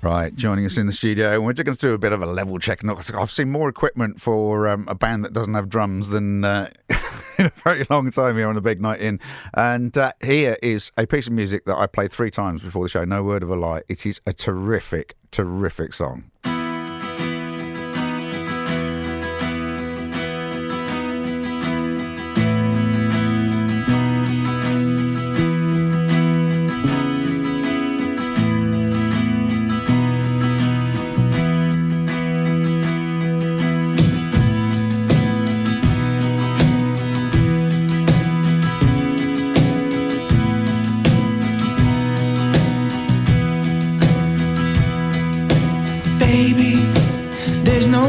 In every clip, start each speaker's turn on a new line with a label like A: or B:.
A: Right, joining us in the studio, and we're just going to do a bit of a level check. I've seen more equipment for a band that doesn't have drums than in a very long time here on the Big Night In. And here is a piece of music that I played 3 times before the show, no word of a lie. It is a terrific, terrific song.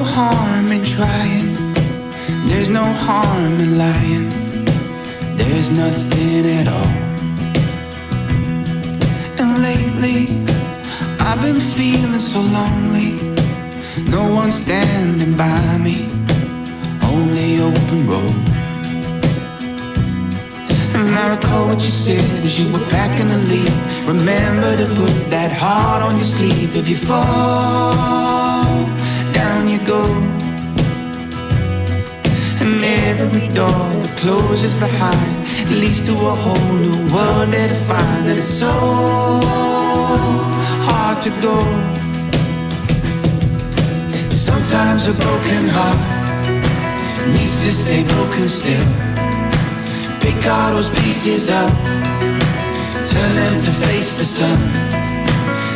B: Harm in trying, there's no harm in lying, there's nothing at all. And lately I've been feeling so lonely, no one standing by me, only open road. And I recall what you said as you were packing to leave. Remember to put that heart on your sleeve. If you fall, down you go. And every door that closes behind leads to a whole new world that I find that it's so hard to go. Sometimes a broken heart needs to stay broken still. Pick all those pieces up, turn them to face the sun.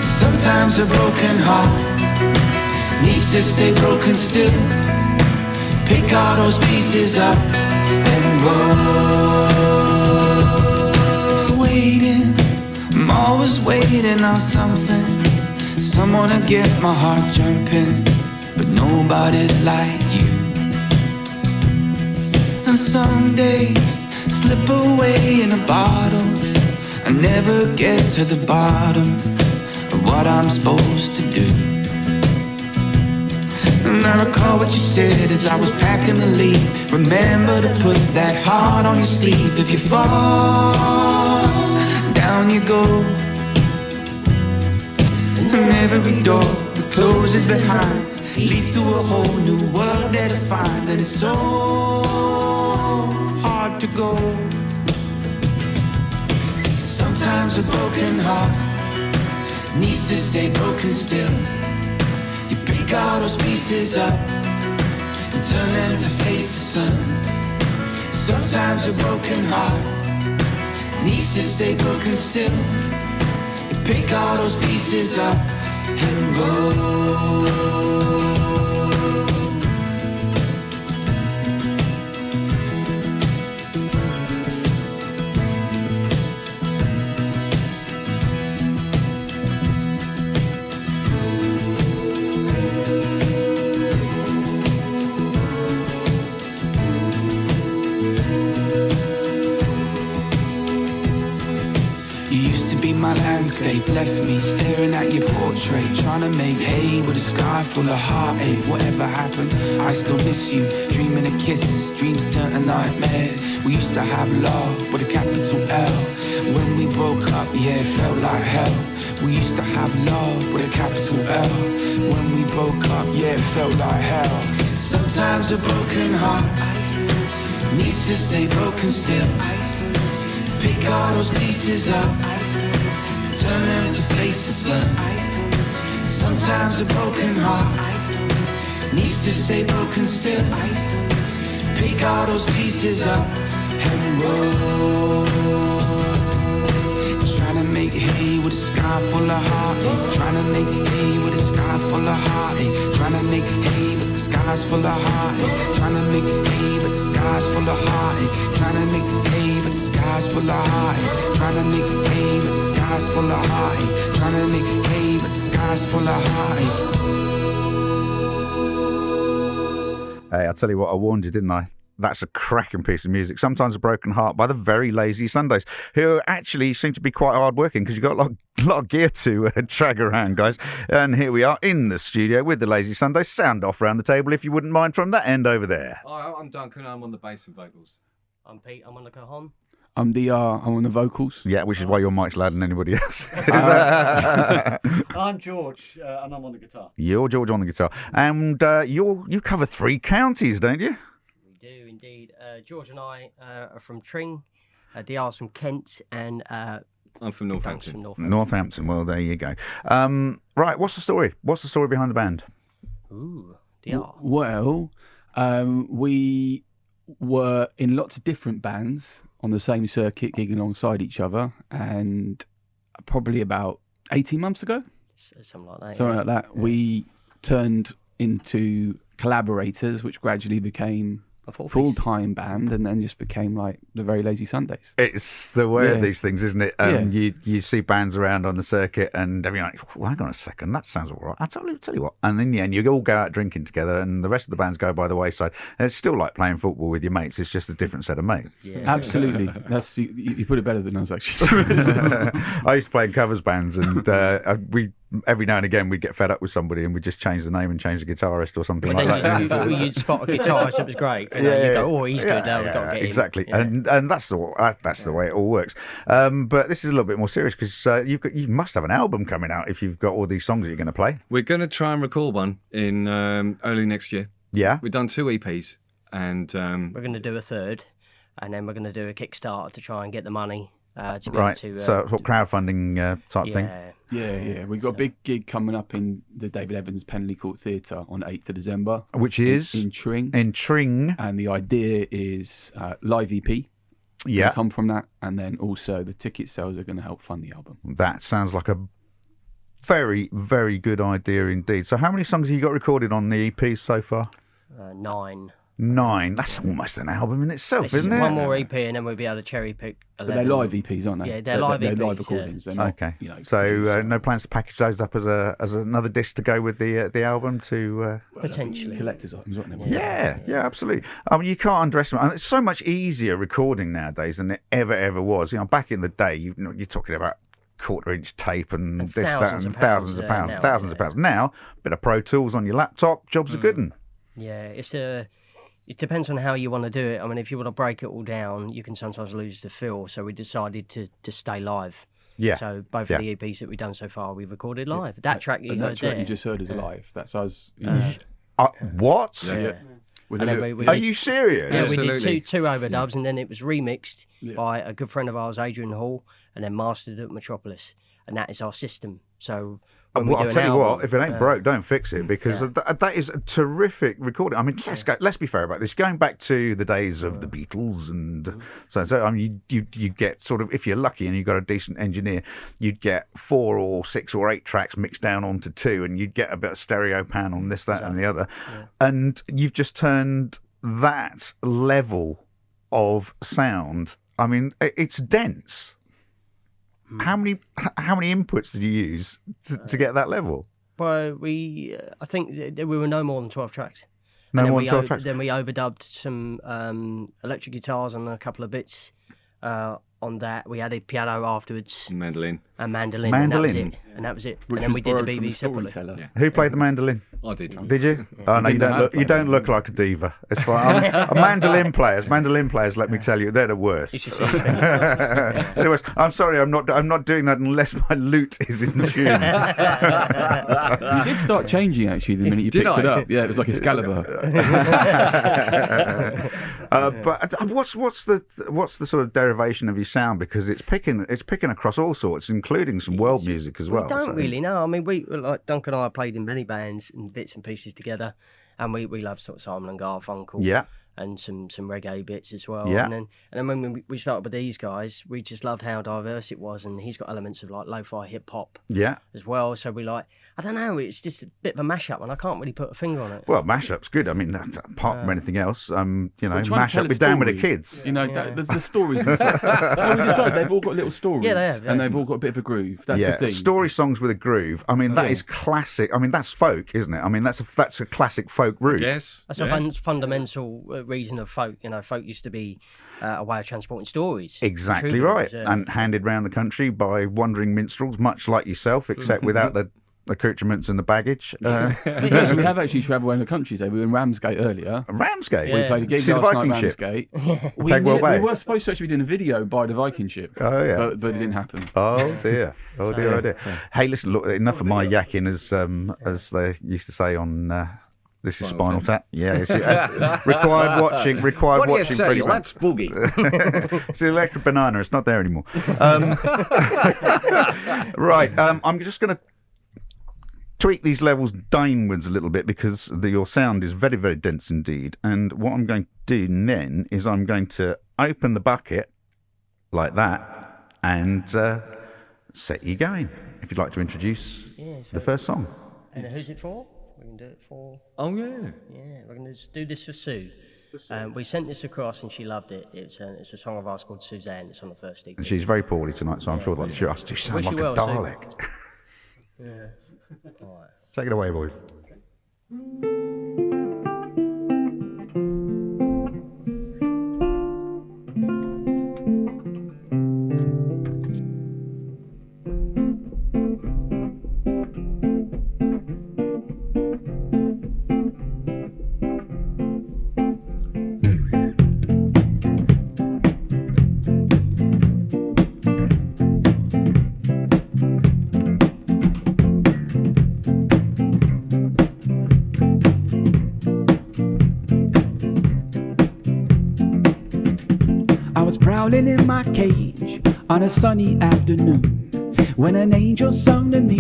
B: Sometimes a broken heart needs to stay broken still. Pick all those pieces up and roll. Waiting, I'm always waiting on something, someone to get my heart jumping, but nobody's like you. And some days slip away in a bottle, I never get to the bottom of what I'm supposed to do. And I recall what you said as I was packing to leave. Remember to put that heart on your sleeve. If you fall, down you go. And every door that closes behind leads to a whole new world that I find that it's so hard to go. See, sometimes a broken heart needs to stay broken still. You pick all those pieces up and turn them to face the sun. Sometimes a broken heart needs to stay broken still. You pick all those pieces up and roll. My landscape left me staring at your portrait, trying to make hay with a sky full of heartache. Whatever happened, I still miss you. Dreaming of kisses, dreams turn to nightmares. We used to have love with a capital L. When we broke up, yeah, it felt like hell. We used to have love with a capital L. When we broke up, yeah, it felt like hell. Sometimes a broken heart needs to stay broken still. Pick all those pieces up, turn them to face the sun. Sometimes a broken heart needs to stay broken still. Pick all those pieces up and roll. Trying to make hay with a sky full of heartache. Trying to make hay with a sky full of heartache. Trying to make hay but the sky's full of heartache. Trying to make hay but the sky's full of heartache. Trying to make hay but the sky's full of heartache. Trying to make hay but the sky's full of heartache. Trying to make hay but the sky's full of heartache.
A: Hey, I'll tell you what, I warned you, didn't I? That's a cracking piece of music. Sometimes a Broken Heart by the very Lazy Sundays, who actually seem to be quite hard working because you've got a lot of gear to drag around, guys. And here we are in the studio with the Lazy Sundays. Sound off around the table, if you wouldn't mind, from that end over there.
C: Hi, I'm Duncan. I'm on the bass and vocals.
D: I'm Pete. I'm on the cajon.
C: I'm on the vocals.
A: Yeah, which is why your mic's louder than anybody else.
D: I'm George, and I'm on the guitar.
A: You're George on the guitar. And you cover 3 counties, don't you?
E: We do indeed. George and I are from Tring. DR's from Kent, and
F: I'm from Northampton.
A: Northampton. Well, there you go. Right, what's the story? What's the story behind the band?
E: Ooh, DR.
C: Well, we were in lots of different bands on the same circuit, gigging alongside each other, and probably about 18 months ago,
E: Something like that.
C: something like that, we turned into collaborators, which gradually became a full-time band, and then just became like the Very Lazy Sundays.
A: It's the way of these things, isn't it?
C: Yeah.
A: You see bands around on the circuit, and everyone's like, oh, hang on a second, that sounds all right. I'll tell you what. And then, yeah, and you all go out drinking together, and the rest of the bands go by the wayside. And it's still like playing football with your mates. It's just a different set of mates.
E: Yeah.
C: Absolutely. That's you put it better than us, actually.
A: I used to play in covers bands, and we every now and again we'd get fed up with somebody, and we'd just change the name and change the guitarist or something
E: But
A: like
E: then
A: that.
E: you'd spot a guitarist that was great. And then you'd go, oh, he's good. Now we've got to get him.
A: Exactly,
E: Yeah.
A: and that's the way it all works. But this is a little bit more serious because you must have an album coming out if you've got all these songs that you're going to play.
F: We're going to try and record one in early next year.
A: Yeah,
F: We've done 2 EPs, and
E: We're going to do a third, and then we're going to do a Kickstarter to try and get the money to be
A: right.
E: able to...
A: So sort of crowdfunding type thing.
E: Yeah.
C: We've got a big gig coming up in the David Evans Penley Court Theatre on 8th of December.
A: Which is
C: in Tring.
A: In Tring.
C: And the idea is live EP.
A: Yeah,
C: Come from that, and then also the ticket sales are going to help fund the album.
A: that sounds like a very, very good idea indeed. So how many songs have you got recorded on the EP so far?
E: 9.
A: 9. That's almost an album in itself,
E: It's
A: isn't it?
E: one more EP, and then we'll be able to cherry pick 11.
C: But they're live EPs, aren't they?
E: Yeah, they're live
C: They're
E: EPs,
C: live
E: yeah.
C: recordings. They're not,
A: Okay.
C: produced,
A: So no plans to package those up as another disc to go with the album to.
E: Potentially.
C: collector's items, aren't they?
A: Yeah, absolutely. I mean, you can't underestimate. And it's so much easier recording nowadays than it ever was. You know, back in the day, you're talking about quarter-inch tape and this, that, and thousands of pounds. Now, a bit of Pro Tools on your laptop, job's a good one.
E: Yeah, it depends on how you want to do it. I mean, if you want to break it all down, you can sometimes lose the feel. So we decided to stay live.
A: Yeah.
E: So both of the EPs that we've done so far, we've recorded live. That track you
C: And
E: heard
C: that track
E: there.
C: you just heard is live. That's us.
A: What?
C: Yeah. With
E: And
C: a
E: then
C: little-
E: we
A: Are
E: did-
A: you serious?
E: Yeah, we did
F: Absolutely.
E: two overdubs, and then it was remixed by a good friend of ours, Adrian Hall, and then mastered at Metropolis. And that is our system. So when we
A: Well,
E: do
A: I'll
E: an
A: tell you
E: album,
A: what, if it ain't broke, don't fix it, because that is a terrific recording. I mean, let's be fair about this. Going back to the days of the Beatles, and so I mean, you get sort of, if you're lucky and you've got a decent engineer, you'd get 4 or 6 or 8 tracks mixed down onto 2, and you'd get a bit of stereo pan on this, that, and the other. And you've just turned that level of sound. I mean, it's dense. How many inputs did you use to get that level?
E: Well, I think we were no more than 12 tracks.
A: No
E: And then
A: more
E: we
A: than 12 tracks.
E: Then we overdubbed some electric guitars on a couple of bits. On that, we added piano afterwards
F: mandolin.
E: and mandolin.
A: Mandolin.
E: And that was it.
C: Which
E: And then
C: was
E: we did the
C: borrowed from
E: BB
C: a
E: separately.
C: storyteller.
F: Yeah.
A: Who played the mandolin?
F: I did.
A: Did you? Oh no, you don't look like a diva. It's fine. Mandolin players, let me tell you, they're the worst.
E: You should see his fingers.
A: Anyways, I'm sorry, I'm not doing that unless my lute is in tune.
C: You did start changing actually the minute you
F: Did
C: picked it
F: I?
C: up. Yeah, it was like Excalibur.
A: But what's the sort of derivation of your sound, because it's picking across all sorts, including some world music as well.
E: We don't
A: so-
E: really know. I mean, we like Duncan and I played in many bands and bits and pieces together, and we love sort of Simon and Garfunkel.
A: Yeah.
E: And some reggae bits as well.
A: Yeah.
E: And then when we started with these guys, we just loved how diverse it was, and he's got elements of like lo-fi hip hop
A: Yeah.
E: as well. So we I don't know, it's just a bit of a mashup, and I can't really put a finger on it.
A: Well, mashup's good. I mean, apart from anything else,
C: We're trying to tell
A: mashup
C: a
A: is down with the
C: story.
A: kids.
C: You know, there's the stories. And stuff. No, we decided they've all got little stories.
E: Yeah, they have, yeah.
C: And they've all got a bit of a groove. That's the thing.
A: Story songs with a groove. I mean, that is classic. I mean, that's folk, isn't it? I mean, that's a classic folk route.
F: Yes.
E: That's a fundamental reason of folk. You know, folk used to be a way of transporting stories.
A: Exactly
E: Troubadours,
A: right, and handed round the country by wandering minstrels, much like yourself, except without the accoutrements and the baggage.
C: Yes, we have actually travelled around the country today. We were in Ramsgate earlier.
A: Ramsgate?
C: We played a gig
A: See the
C: last night
A: Viking
C: at
A: ship?
C: Ramsgate.
A: Pegwell Bay?
C: We were supposed to actually be doing a video by the Viking ship.
A: Oh, yeah.
C: But it didn't happen.
A: Oh dear! Oh dear! Hey, listen, look, enough of my yakking, as they used to say on This is Spinal Tap. Yeah, it's, required watching. Required
F: What do you
A: watching.
F: say?
A: Pretty much.
F: That's boogie.
A: It's the electric banana. It's not there anymore. Right. I'm just going to tweak these levels downwards a little bit because your sound is very, very dense indeed. And what I'm going to do then is I'm going to open the bucket like that and set you going. If you'd like to introduce the first song.
E: And who's it for? We can do it for...
F: Oh, yeah.
E: Yeah, we're going to do this for Sue. We sent this across and she loved it. It's a song of ours called Suzanne. It's on the first EP.
A: And she's very poorly tonight, so I'm sure that she has to sound
E: Wish
A: like
E: you
A: a
E: well, Sue.
A: Dalek.
E: Yeah. All right.
A: Take it away, boys.
B: Prowling in my cage on a sunny afternoon when an angel sung to me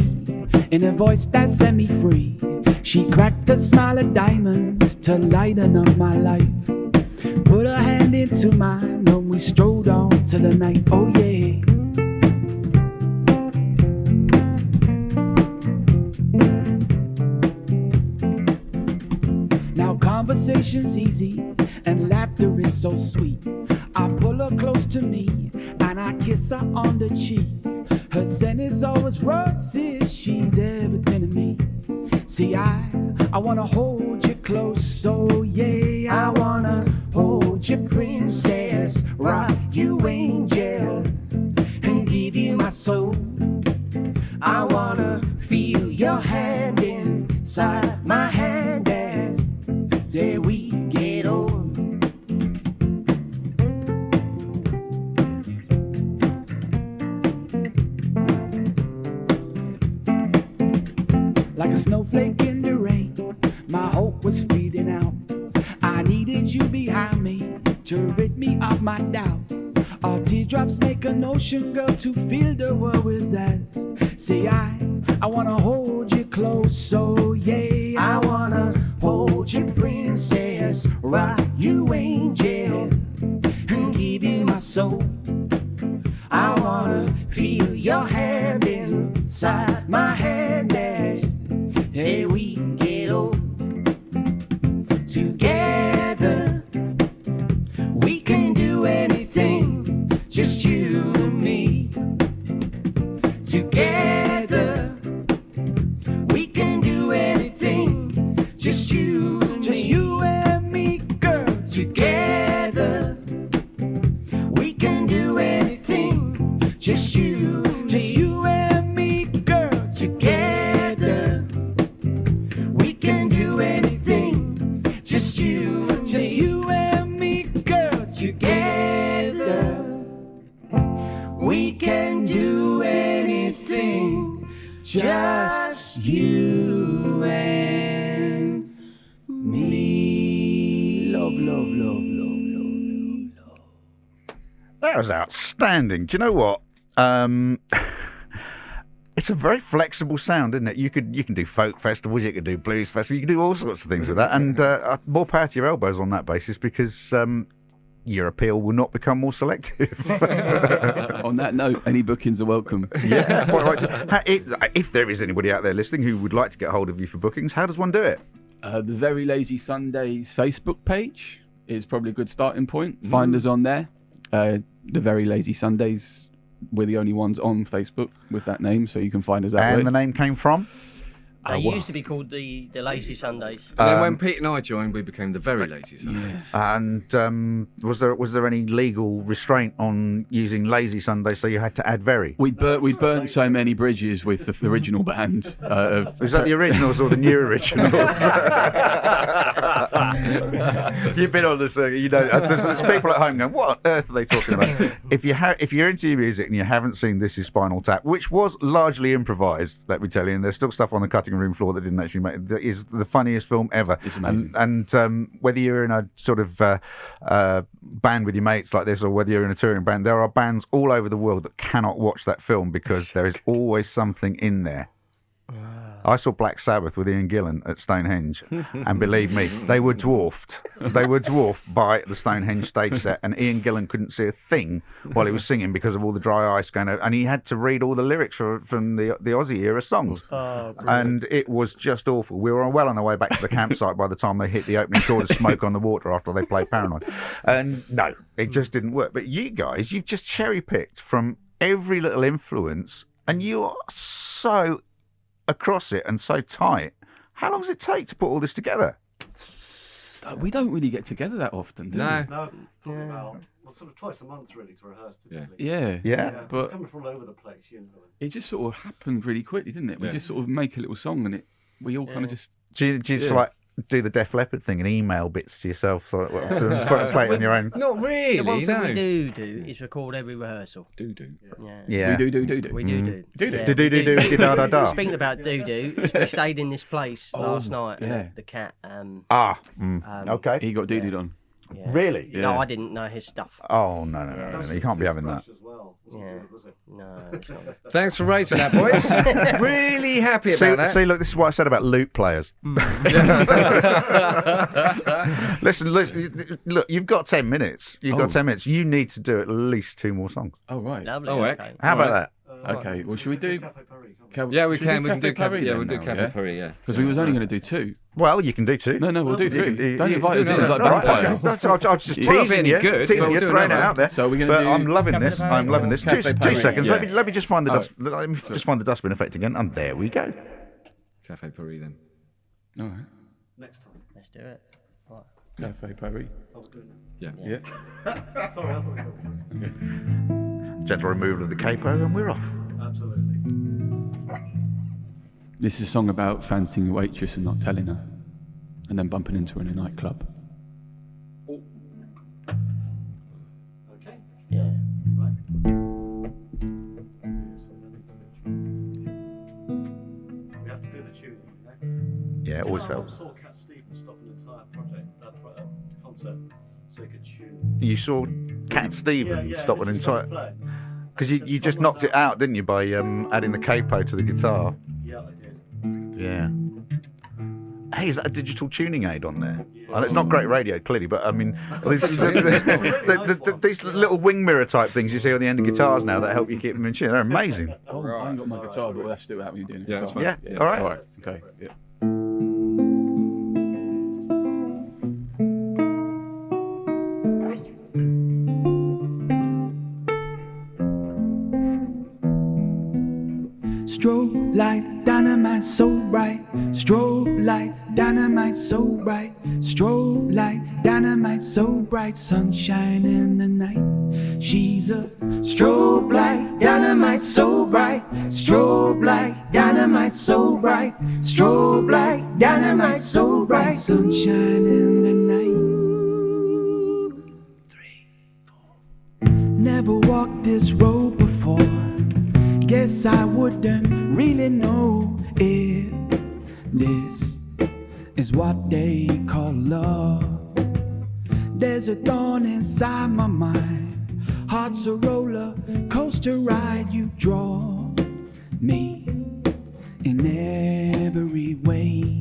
B: in a voice that set me free. She cracked a smile of diamonds to lighten up my life, put her hand into mine and we strolled on to the night. Oh yeah. Now conversation's easy and laughter is so sweet. I pull her close to me and I kiss her on the cheek. Her scent is always roses, she's everything to me. See, I wanna hold you close, so yeah. I wanna hold you, princess, rock you, angel, and give you my soul. I wanna feel your hand inside my hand as we get old. Like a snowflake in the rain, my hope was fading out. I needed you behind me to rid me of my doubts. Our teardrops make an ocean, girl, to feel the world with zest. Say I wanna hold you close, so yeah. I wanna hold you, princess, rock you, angel, and give you my soul. I wanna feel your hand inside my hand as we get old. Together we can do anything, just you and me. Together we can do anything, just you and me. Just you and me, girl. Together we can do anything, just you and me. Just you and me, girl. Together we can do anything, just you and me. Just you and me, girl. Together we can do anything, just you and me. Love, love, love, love, love, love, love.
A: That was outstanding. Do you know what? It's a very flexible sound, isn't it? You can do folk festivals, you can do blues festivals, you can do all sorts of things with that, and more power to your elbows on that basis because your appeal will not become more selective.
C: On that note, any bookings are welcome.
A: Yeah, quite right. If there is anybody out there listening who would like to get hold of you for bookings, how does one do it?
C: The Very Lazy Sundays Facebook page is probably a good starting point. Find us on there. The Very Lazy Sundays, we're the only ones on Facebook with that name, so you can find us that way.
A: And the name came from?
E: They used to be called the Lazy Sundays.
F: And then when Pete and I joined, we became the very Lazy Sunday.
A: And was there any legal restraint on using Lazy Sunday, so you had to add very?
C: We burnt so many bridges with the original band.
A: Was that the originals or the new originals? You've been on the circuit, you know. There's people at home going, "What on earth are they talking about?" If you're into your music and you haven't seen This Is Spinal Tap, which was largely improvised, let me tell you, and there's still stuff on the cutting room floor that didn't actually make it, is the funniest film ever.
C: It's amazing.
A: And whether you're in a sort of band with your mates like this, or whether you're in a touring band, there are bands all over the world that cannot watch that film because there is always something in there. I saw Black Sabbath with Ian Gillan at Stonehenge, and believe me, they were dwarfed. They were dwarfed by the Stonehenge stage set, and Ian Gillan couldn't see a thing while he was singing because of all the dry ice going over, and he had to read all the lyrics from the Aussie era songs. And it was just awful. We were well on our way back to the campsite by the time they hit the opening chord of Smoke on the Water after they played Paranoid. And no, it just didn't work. But you guys, you've just cherry-picked from every little influence, and you are so across it and so tight. How long does it take to put all this together?
C: We don't really get together that often, do we?
D: No, probably about sort of twice a month really to rehearse. Typically.
C: Yeah. But
D: coming from all over the place, you know.
C: it just sort of happened really quickly, didn't it? We just sort of make a little song and we all kind of just...
A: Do you just like do the Def Leppard thing and email bits to yourself so to play it on your own?
F: Not really,
E: The one thing
F: no.
E: we do is record every rehearsal.
F: Do.
E: Yeah.
C: We do.
E: We do.
A: Do da da da.
E: Speaking about do, we stayed in this place last night.
C: yeah.
E: The cat.
A: Okay.
C: He got doo-dooed on.
E: Yeah.
A: Really?
E: No,
C: Yeah.
E: I didn't know his stuff.
A: Oh no! You can't be having that.
D: As well.
E: Yeah.
D: Was it?
E: No, it's not.
F: Thanks for rating that, boys. Really happy about that.
A: See, look, this is what I said about lute players. Listen, look, you've got 10 minutes. You've got 10 minutes. You need to do at least 2 more songs.
C: Oh, right.
E: Lovely.
F: Oh, heck.
E: Okay.
A: How about that?
C: Okay, well, should we do...
D: Cafe Paris, can't we?
F: Yeah, we
C: should
F: can. We can do
C: Cafe
F: Cafe. Yeah, we'll do
C: now,
F: Cafe Paris. Yeah.
C: Because we was only going to do 2.
A: Well, you can do 2.
C: No, we'll do 3. Don't
A: you-
C: invite us in like
A: Right,
C: vampires.
A: okay. I was just
F: It's not
A: teasing
F: any
A: you,
F: good, but we'll do
A: throwing it
F: another.
A: out there.
C: So we're gonna
A: but
C: do
A: I'm loving
E: Cafe
A: this.
E: Paris
A: I'm loving this.
C: Cafe
A: Two
C: Paris,
A: seconds.
C: yeah.
A: Let me just find the
C: Oh.
A: let me just find the dustbin effect again. And there we go.
F: Cafe Paris then.
C: All right.
D: Next time.
E: Let's do it. Right.
C: Cafe Paris.
D: I was doing
F: Yeah.
C: Yeah.
D: it. Sorry, I thought you were.
A: Gentle removal of the capo, and we're off.
D: Absolutely.
C: This is a song about fancying a waitress and not telling her, and then bumping into her in a nightclub.
D: Okay.
E: Yeah.
D: Right. So we have to do the tuning.
A: Yeah, it always
D: I
A: helps.
D: saw Cat Stevens stop an entire concert so he could tune.
A: You saw Cat Stevens stop an entire
D: Play.
A: because you just knocked it out, didn't you, by adding the capo to the guitar?
D: Yeah, I did.
A: Yeah. Hey, is that a digital tuning aid on there? And it's not great radio, clearly, but I mean, these little wing mirror type things you see on the end of guitars now that help you keep them in tune. They're amazing.
C: Oh, I ain't got my guitar, but we'll have to do it without me doing it.
F: Yeah, that's fine.
A: Yeah, all right.
C: All right, okay. Yeah.
B: Strobe light, dynamite so bright. Strobe light, dynamite so bright. Strobe light, dynamite so bright. Sunshine in the night. She's a strobe light, dynamite so bright. Strobe light, dynamite so bright. Strobe light, dynamite so bright. Sunshine in the night. 3, 4. Never walked this road before. Guess I wouldn't really know if this is what they call love. There's a thorn inside my mind. Heart's a roller coaster ride. You draw me in every way.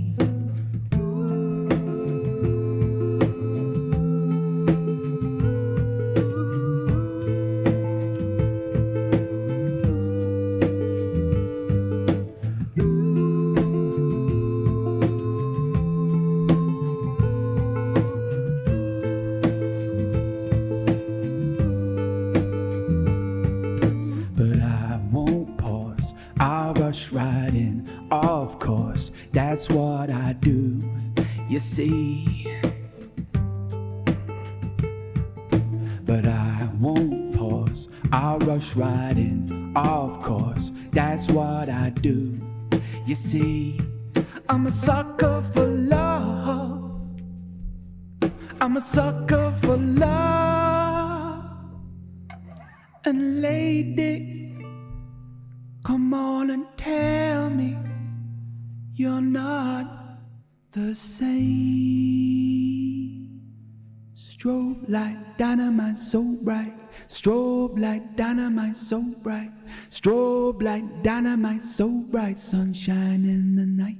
B: Of course, that's what I do. You see, I'm a sucker for love. I'm a sucker for love. And lady, come on and tell me you're not the same. Strobe like dynamite so bright. Strobe like dynamite so bright. Strobe like dynamite so bright. Sunshine in the night.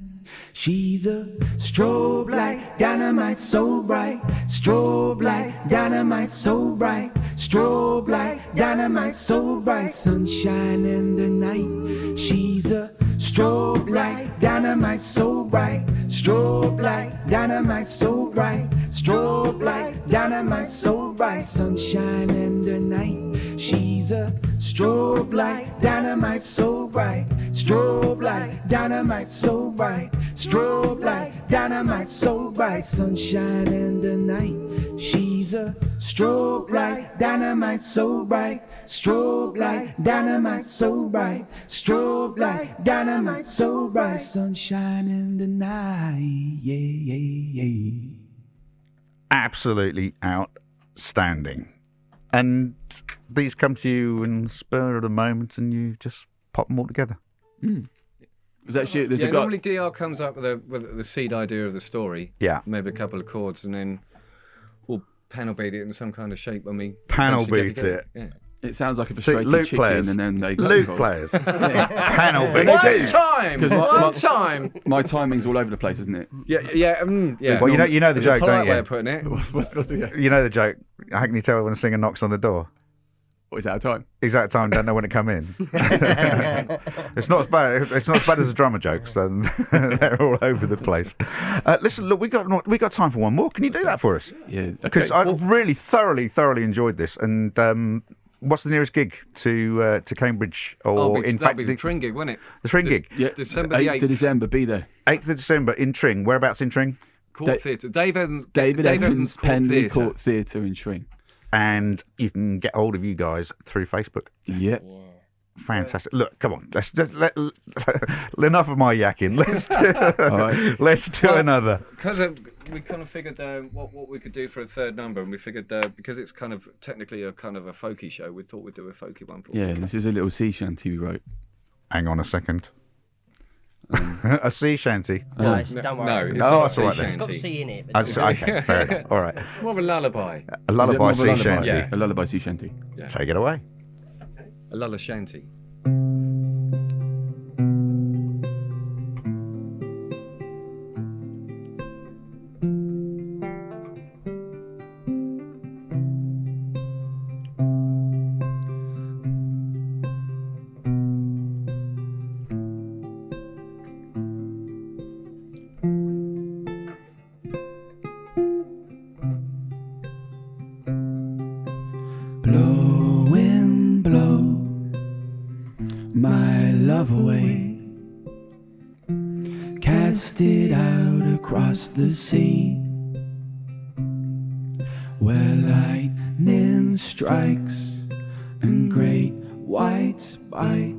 B: She's a strobe like dynamite so bright. Strobe like dynamite so bright. Strobe like dynamite so bright. Sunshine in the night. She's a strobe like dynamite so bright. Strobe like dynamite so bright. Strobe like dynamite so bright. Sunshine in the night. She's a strobe like dynamite so bright. Strobe like dynamite so bright. Strobe like dynamite so bright. Sunshine in the night. She's a strobe like dynamite so bright. Strobe like dynamite so bright. Strobe like dynamite so bright. Sunshine in the night. Yeah, yeah, yeah.
A: Absolutely outstanding. And these come to you in the spur of the moment and you just pop them all together.
C: Was that shit? There's a guy.
F: Normally DR comes up with the seed idea of the story.
A: Yeah.
F: Maybe a couple of chords, and then we'll panel beat it in some kind of shape when we
A: Panel
F: eventually
A: beat
F: get
A: it.
F: together. Yeah.
C: It sounds like a
A: So
C: frustrated
A: Luke
C: chicken,
A: players.
C: and then they got
A: Luke
C: involved.
A: players. Panel
C: One
A: beats it.
F: time!
C: 'Cause
F: One time!
C: My timing's all over the place, isn't it?
F: Yeah.
A: Well, you know the
F: There's
A: joke,
F: a polite
A: don't
F: way
A: you?
F: of putting it.
C: What's the
A: You know the joke. How can you tell when a singer knocks on the door?
C: What is that time?
A: Exact time, don't know when to come in. It's not as bad. It's not as bad as a drummer joke. So they're all over the place. Listen, look, we got time for one more. Can you do that for us?
C: Yeah,
A: Because I've really thoroughly enjoyed this. And what's the nearest gig to Cambridge? Or in
F: that'd
A: fact,
F: be the Tring gig, wouldn't it?
A: the Tring gig,
C: yeah,
F: December the
C: 8th of
F: 8th.
C: December. Be there.
A: 8th of December in Tring. Whereabouts in Tring?
F: Court Theatre. David
C: Evans
F: Court
C: Penley
F: Theatre.
C: Court Theatre in Tring.
A: And you can get hold of you guys through Facebook.
C: Yep.
A: Fantastic. Look, come on. Let's just enough of my yakking. Let's do another.
F: Because we kind of figured what we could do for a third number, and we figured because it's kind of technically a kind of a folky show, we thought we'd do a folky one for
C: Yeah, this is a little sea shanty we wrote.
A: Hang on a second. A sea shanty.
E: No, don't worry.
F: No, it's
A: Oh,
F: not
A: that's all right then.
E: It's got
F: shanty.
E: C in it.
A: Okay, fair enough. All right.
F: More of a lullaby.
A: A lullaby
C: Is it more
A: sea
C: of a lullaby?
A: shanty.
C: A lullaby sea shanty.
A: Take it away.
F: A lulla shanty.
B: Blow, wind, blow my love away. Cast it out across the sea, where lightning strikes and great whites bite.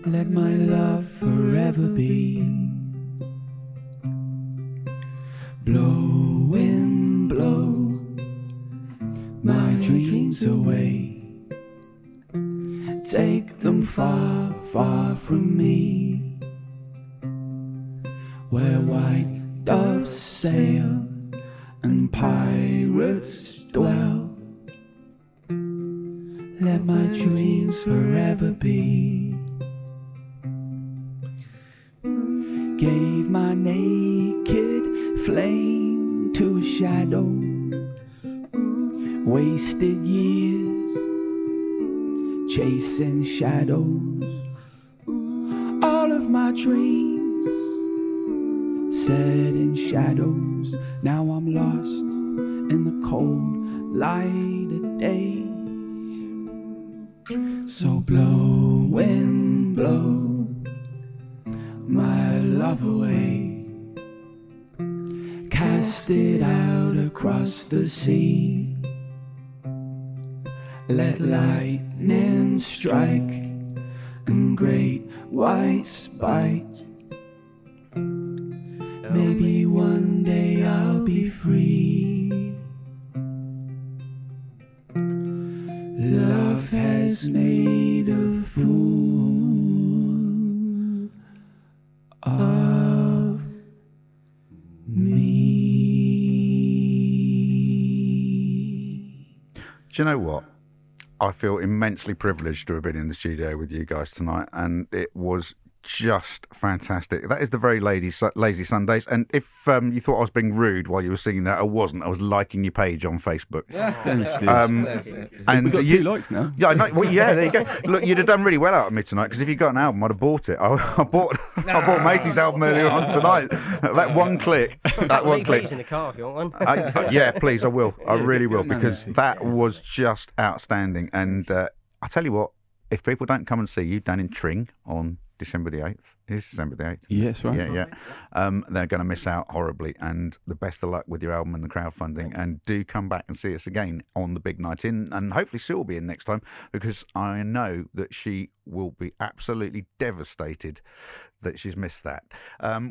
B: Let my love forever be. Blow, wind, blow my dreams away. Take them far, far from me, where white doves sail and pirates dwell. Let my dreams forever be. Gave my naked flame to a shadow, wasted years chasing shadows. All of my dreams set in shadows. Now I'm lost in the cold light of day. So blow, wind, blow my love away. Cast it out across the sea. Let light lightning strike and great white spite. Maybe one day I'll be free. Love has made a fool of me.
A: Do you know what? I feel immensely privileged to have been in the studio with you guys tonight, and it was just fantastic. That is the very Lazy Sundays. And if you thought I was being rude while you were singing that, I wasn't. I was liking your page on Facebook.
C: And we got 2 likes now.
A: Yeah, I know. Well, yeah, there you go. Look, you'd have done really well out of me tonight, because if you got an album, I'd have bought it. I bought Matey's album earlier on tonight. That one click. That one click.
E: In the car if you want one.
A: Yeah, please, I will. I really will, because that was just outstanding. And I tell you what, if people don't come and see you down in Tring on December the 8th. It is December the 8th.
C: Yes, right.
A: Yeah. They're going to miss out horribly. And the best of luck with your album and the crowdfunding. And do come back and see us again on the big night in. And hopefully Sue will be in next time, because I know that she will be absolutely devastated that she's missed that.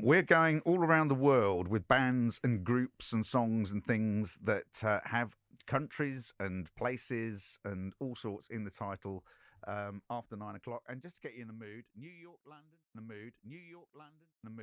A: We're going all around the world with bands and groups and songs and things that have countries and places and all sorts in the title. After 9 o'clock, and just to get you in the mood, New York, London, the mood, New York, London, the mood.